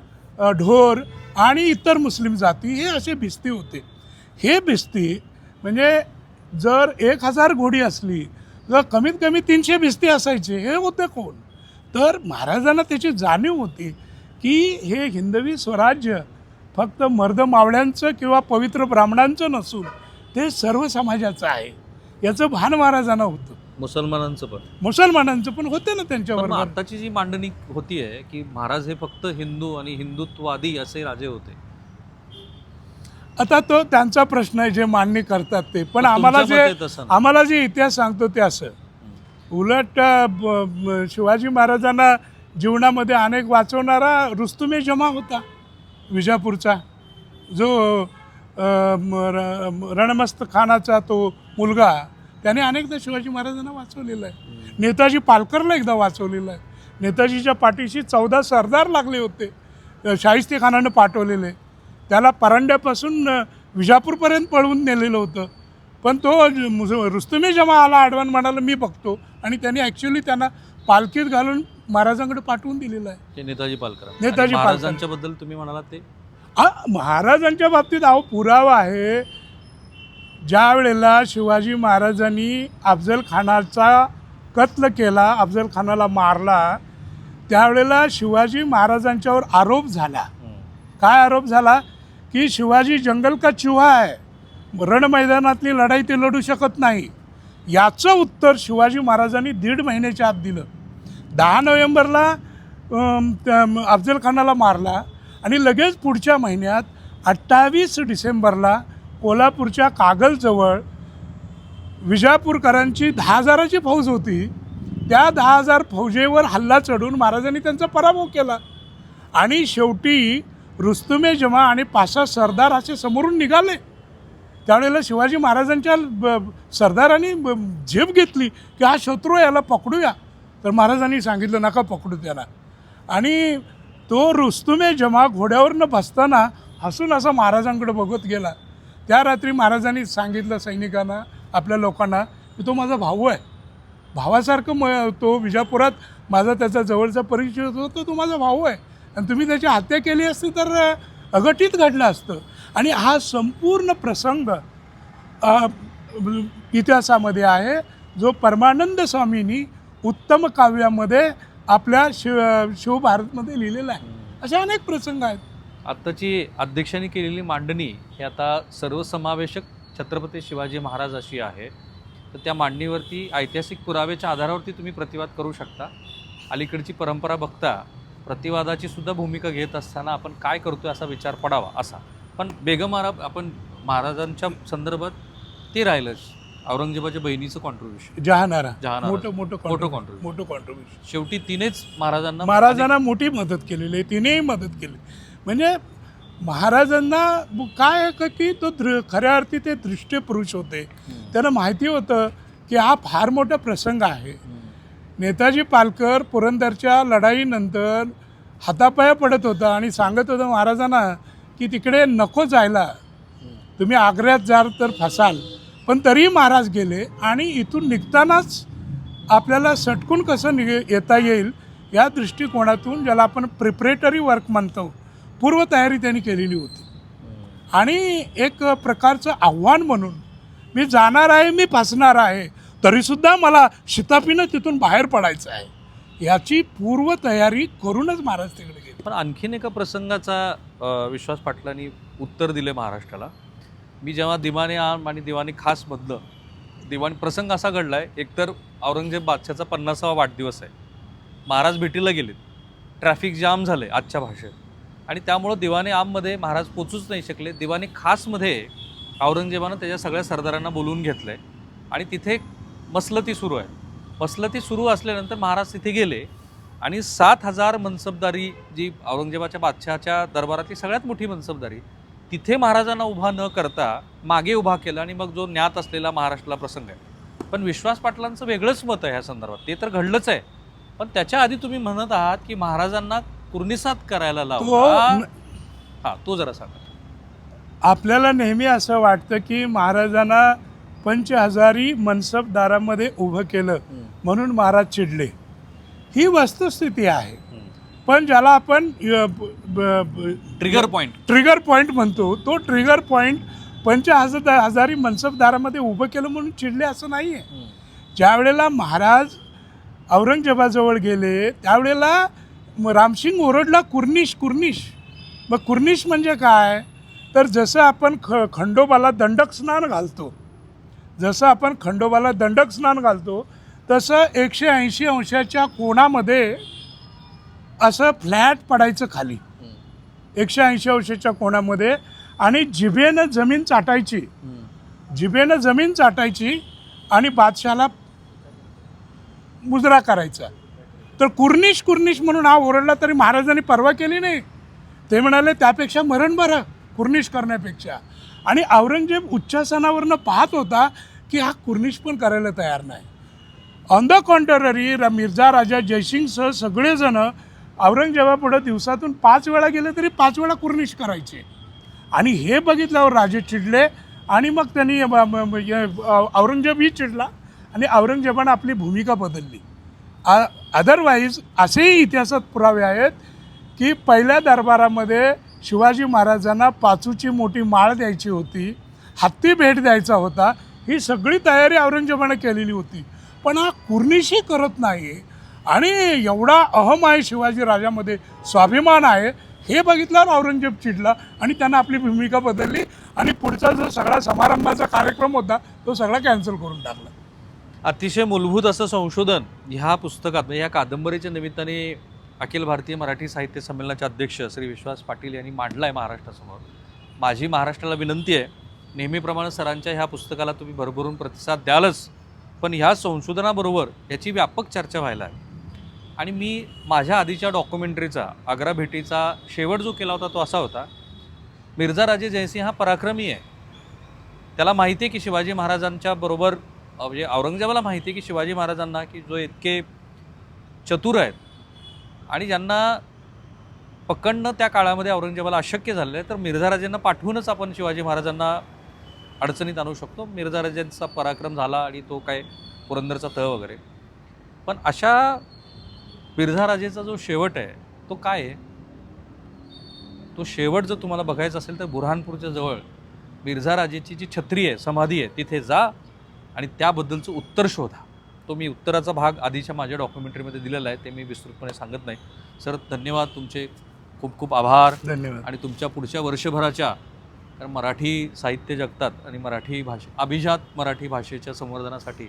ढोर आणि इतर मुस्लिम जाती हे असे भिस्ती होते. हे भिस्ती म्हणजे जर 1,000 घोडी असली तर कमीत कमी 300 भिस्ती असायचे. हे होते कोण? तर महाराजांना त्याची जाणीव होती की हे हिंदवी स्वराज्य फक्त मर्द मावळ्यांचं किंवा पवित्र ब्राह्मणांचं नसून ते सर्व समाजाचं आहे, याचं भान महाराजांना होतं. मुसलमानांचं पण होते ना त्यांच्यावर. आताची जी मांडणी होतीये की महाराज हे फक्त हिंदू आणि हिंदुत्ववादी असे राजे होते, आता तो त्यांचा प्रश्न आहे, जे मान्य करतात ते. पण तुमच्या मते तसं नाही. आम्हाला जे इतिहास सांगतो ते असं, उलट शिवाजी महाराजांना जीवनामध्ये अनेक वाचवणारा रुस्तुमे जमा होता विजापूरचा, जो रणमस्त खानाचा तो मुलगा, त्याने अनेकदा शिवाजी महाराजांना वाचवलेलं आहे. नेताजी पालकरला एकदा वाचवलेलं आहे. नेताजीच्या पाठीशी 14 सरदार लागले होते, शाहिस्ते खानानं पाठवलेले. त्याला परांड्यापासून विजापूरपर्यंत पळवून नेलेलं होतं. पण तो रुस्तुमे जमा आला आडवान, म्हणाला मी बघतो, आणि त्यांनी ॲक्च्युली त्यांना पालखीत घालून महाराजांकडे पाठवून दिलेलं आहे. नेताजी पालकर. नेताजी महाराजांच्या बद्दल तुम्ही म्हणालात ते महाराजांच्या बाबतीत पुरावा आहे. ज्या वेळेला शिवाजी महाराजांनी अफजल खानाचा कत्ल केला, अफजल खानाला मारला, त्यावेळेला शिवाजी महाराजांच्यावर आरोप झाला. काय आरोप झाला? की शिवाजी जंगल का चुहा आहे, रणमैदानातली लढाई ते लढू शकत नाही. याचं उत्तर शिवाजी महाराजांनी 1.5 महिन्याच्या आत दिलं. 10 नोव्हेंबरला अफजल खानाला मारला, आणि लगेच पुढच्या महिन्यात 28 डिसेंबरला कोल्हापूरच्या कागलजवळ विजापूरकरांची 10,000ची फौज होती. त्या 10,000 फौजेवर हल्ला चढून महाराजांनी त्यांचा पराभव केला. आणि शेवटी रुस्तुमे जमा आणि 5-6 सरदार असे समोरून निघाले. त्यावेळेला शिवाजी महाराजांच्या सरदारांनी झेप घेतली की हा शत्रू आहे, याला पकडूया. तर महाराजांनी सांगितलं नका पकडू त्याला. आणि तो रुस्तुमे जमा घोड्यावरनं बसताना हसून असा महाराजांकडे बघत गेला. त्या रात्री महाराजांनी सांगितलं सैनिकांना, आपल्या लोकांना, की तो माझा भाऊ आहे, भावासारखं तो विजापुरात माझा त्याचा जवळचा परिचय होतो, तो माझा भाऊ आहे, आणि तुम्ही त्याची हत्या केली असती तर अघटित घडलं असतं. आणि हा संपूर्ण प्रसंग इतिहासामध्ये आहे, जो परमानंद स्वामींनी उत्तम काव्यामध्ये आपल्या शिवभारतमध्ये लिहिलेला आहे. असे अनेक प्रसंग आहेत. आत्ताची अध्यक्षांनी केलेली मांडणी ही आता सर्वसमावेशक छत्रपती शिवाजी महाराज अशी आहे. तर त्या मांडणीवरती ऐतिहासिक पुराव्याच्या आधारावरती तुम्ही प्रतिवाद करू शकता. अलीकडची परंपरा बघता प्रतिवादाची सुद्धा भूमिका घेत असताना आपण काय करतोय असा विचार पडावा असा. पण बेगम आपण महाराजांच्या संदर्भात ते राहिलंच, औरंगजेबाच्या बहिणीचं कॉन्ट्रीब्युशन, जहानारा मोठं कॉन्ट्रीब्युशन. शेवटी तिनेच महाराजांना मोठी मदत केलेली आहे. तिनेही मदत केली. म्हणजे महाराजांना काय आहे की तो खऱ्या अर्थी ते दृष्टी पुरुष होते. त्यांना माहिती होतं की हा फार मोठा प्रसंग आहे. नेताजी पालकर पुरंदरच्या लढाईनंतर हातापाया पडत होता आणि सांगत होता महाराजांना की तिकडे नको जायला, तुम्ही आग्र्यात जाल तर फसाल. पण तरीही महाराज गेले, आणि इथून निघतानाच आपल्याला सटकून कसं येता येईल या दृष्टिकोनातून, ज्याला आपण प्रिपरेटरी वर्क म्हणतो, पूर्वतयारी त्यांनी केलेली होती. आणि एक प्रकारचं आव्हान म्हणून, मी जाणार आहे, मी फसणार आहे, तरीसुद्धा मला शिताफीनं तिथून बाहेर पडायचं आहे, याची पूर्वतयारी करूनच महाराज तिकडे गेले. पण आणखीन एका प्रसंगाचा विश्वास पाटलांनी उत्तर दिले महाराष्ट्राला. मी जेव्हा दिवाने आम आणि दिवाने खासमधलं दिवाणी प्रसंग असा घडला आहे, एकतर औरंगजेब बादशाचा 50वा वाढदिवस आहे, महाराज भेटीला गेलेत, ट्रॅफिक जाम झाले आजच्या भाषेत, आणि त्यामुळं दिवाने आममध्ये महाराज पोचूच नाही शकले. दिवाने खासमध्ये औरंगजेबानं त्याच्या सगळ्या सरदारांना बोलवून घेतलं आहे, आणि तिथे मसलती सुरू आहे. मसलती सुरू असल्यानंतर महाराज तिथे गेले, आणि 7,000 मनसबदारी, जी औरंगजेबाच्या बादशहाच्या दरबारातली सगळ्यात मोठी मनसबदारी, तिथे महाराजांना उभा न करता मागे उभा केला. आणि मग जो ज्ञात असलेला महाराष्ट्राला प्रसंग आहे. पण विश्वास पाटलांचं वेगळंच मत आहे ह्या संदर्भात. ते तर घडलंच आहे, पण त्याच्या आधी तुम्ही म्हणत आहात की महाराजांना कुर्निसात करायला लावला. तो जरा सांगा. आपल्याला नेहमी असं वाटतं की महाराजांना 5,000 मनसबदारामध्ये उभं केलं म्हणून महाराज चिडले. ही वस्तुस्थिती आहे. पण ज्याला आपण ट्रिगर पॉईंट म्हणतो, तो ट्रिगर पॉईंट 5,000 मनसबदारामध्ये उभं केलं म्हणून चिडले असं नाही आहे. ज्या वेळेला महाराज औरंगजेबाजवळ गेले त्यावेळेला रामसिंग ओरडला, कुर्निश कुर्निश. मग कुर्निश म्हणजे काय? तर जसं आपण खंडोबाला दंडक स्नान घालतो, तसं 180 अंशाच्या कोणामध्ये असं फ्लॅट पडायचं खाली, 180 अंशाच्या कोणामध्ये, आणि जिभेनं जमीन चाटायची, जिभेनं जमीन चाटायची आणि बादशाला मुजरा करायचा. तर कुर्निश कुर्निश म्हणून हा ओरडला तरी महाराजांनी पर्वा केली नाही. ते म्हणाले त्यापेक्षा मरण बरं कुर्निश करण्यापेक्षा. आणि औरंगजेब उच्चासनावरनं पाहत होता की हा कुर्निश पण करायला तयार नाही. ऑन द कॉन्ट्ररी मिर्झा राजा जयसिंगसह सगळेजण औरंगजेबापुढं दिवसातून 5 वेळा गेले तरी 5 वेळा कुर्निश करायचे. आणि हे बघितल्यावर राजे चिडले आणि मग त्यांनी औरंगजेबही चिडला आणि औरंगजेबानं आपली भूमिका बदलली. अदरवाईज असेही इतिहासात पुरावे आहेत की पहिल्या दरबारामध्ये शिवाजी महाराजांना पाचूची मोठी माळ द्यायची होती, हत्ती भेट द्यायचा होता, ही सगळी तयारी औरंगजेबानं केलेली होती. पण हा कुर्निशी करत नाही आणि एवढा अहम आहे शिवाजी राजामध्ये, स्वाभिमान आहे, हे बघितल्यावर औरंगजेब चिडला आणि त्यानं आपली भूमिका बदलली आणि पुढचा जो सगळा समारंभाचा कार्यक्रम होता तो सगळा कॅन्सल करून टाकला. अतिशय मूलभूत असं संशोधन ह्या पुस्तकात म्हणजे या कादंबरीच्या निमित्ताने अखिल भारतीय मराठी साहित्य संमेलनाचे अध्यक्ष श्री विश्वास पाटील यांनी मांडला आहे महाराष्ट्रासमोर. माझी महाराष्ट्राला विनंती आहे, नेहमीप्रमाणे सरांच्या ह्या पुस्तकाला तुम्ही भरभरून प्रतिसाद द्यालच, पण ह्या संशोधनाबरोबर याची व्यापक चर्चा व्हायला आहे. आणि मी माझ्या आधीच्या डॉक्युमेंटरीचा आग्रा भेटीचा शेवट जो केला होता तो असा होता, मिर्झा राजे जयसिंग हा पराक्रमी आहे. त्याला माहिती आहे की शिवाजी महाराजांच्या बरोबर म्हणजे औरंगजेबाला माहिती आहे की शिवाजी महाराजांना की जो इतके चतुर आहेत आणि ज्यांना पकडणं त्या काळामध्ये औरंगजेबाला अशक्य झालेलं आहे, तर मिर्झा राजेंना पाठवूनच आपण शिवाजी महाराजांना अडचणीत आणू शकतो. मिर्झा राजेंचा पराक्रम झाला आणि तो काय पुरंदरचा तह वगैरे. पण अशा मिर्झा राजेचा जो शेवट आहे तो काय आहे, तो शेवट जर तुम्हाला बघायचा असेल तर बुरहानपूरच्या जवळ मिर्झा राजेची जी छत्री आहे, समाधी आहे, तिथे जा आणि त्याबद्दलचं उत्तर शोधा. तो मी उत्तराचा भाग आधीच्या माझ्या डॉक्युमेंटरीमध्ये दिलेला आहे, ते मी विस्तृतपणे सांगत नाही. सर धन्यवाद, तुमचे खूप खूप आभार. धन्यवाद. आणि तुमच्या पुढच्या वर्षभराच्या कारण मराठी साहित्य जगतात आणि मराठी अभिजात मराठी भाषेच्या संवर्धनासाठी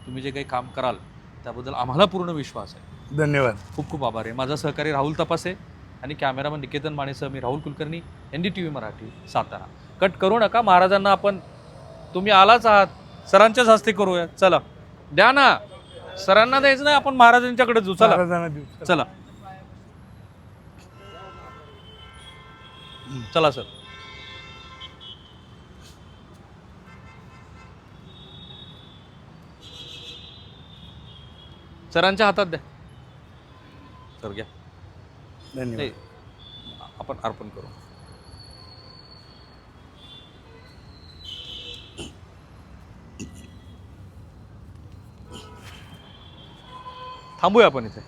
तुम्ही जे काही काम कराल त्याबद्दल आम्हाला पूर्ण विश्वास आहे. धन्यवाद. खूप खूप आभार आहे. माझा सहकारी राहुल तपासे आणि कॅमेरामन निकेतन मानेसह मी राहुल कुलकर्णी, NDTV मराठी, सातारा. कट करू नका. महाराजांना आपण तुम्ही आलाच आहात, सरांच्याच हस्ते करूया. चला द्या ना, सरांना द्यायचं नाही, आपण महाराजांच्याकडे जाऊ. चला महाराजांना देऊ. चला चला सर. सरांच्या हातात द्या. सर घ्या. धन्यवाद. नाही, आपण अर्पण करू. थांबूया आपण इथे.